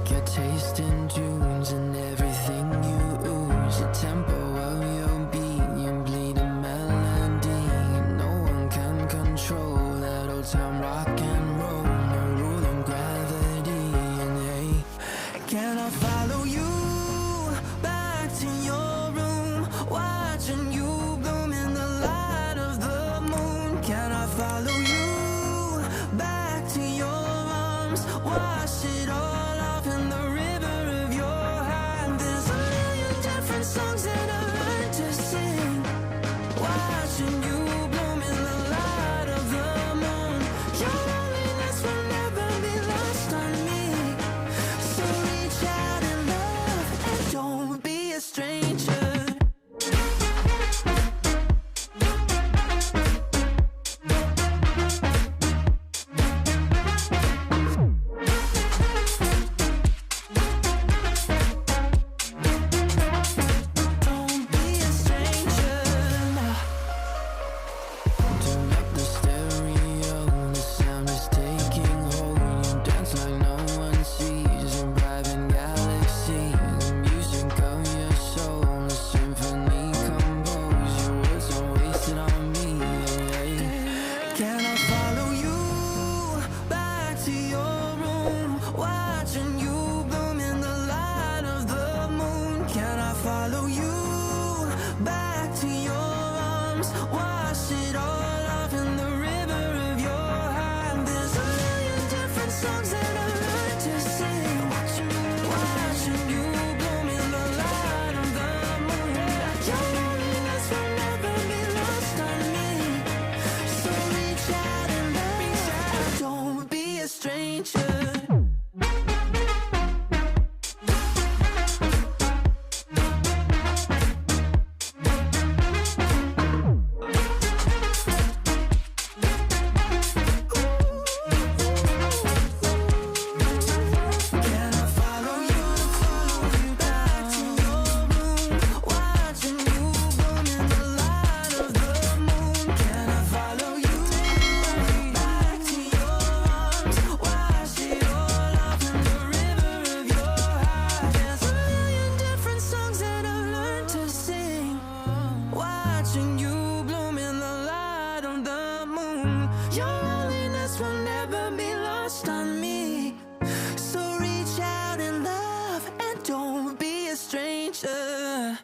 like your taste in tunes and everything you ooze. The tempo of your beat, you bleed a melody. No one can control that old time rock and roll. No rule of gravity. And hey, can I follow you back to your room, watching you bloom in the light of the moon? Can I follow you back to your arms, wash it all off in the river of your heart? There's a million different songs that I learned to sing, watching you bloom in the light of the moon. Your loneliness will never be lost on me, so reach out and love and don't be a stranger. Don't be a stranger now. Turn up the stereo, the sound is taking hold. You dance like no one sees, a private galaxy. The music of your soul, a symphony composed. Your words are wasted on me. Can I follow you back to your room, watching you bloom in the light of the moon? Can I follow you back to your arms, wash it all off in the river of your heart? There's a million different songs that I learned to sing, watching you bloom in the light of the moon. Your loneliness will never be lost on me, so reach out and love, don't be a stranger. Can I follow you back to your room, watching you bloom in the light of the moon? Can I follow you back to your arms, wash it all off in the river of your heart? There's a million different songs that I've learned to sing, watching you bloom in the light of the moon. Your loneliness will never be lost on me, so reach out and love and don't be a stranger.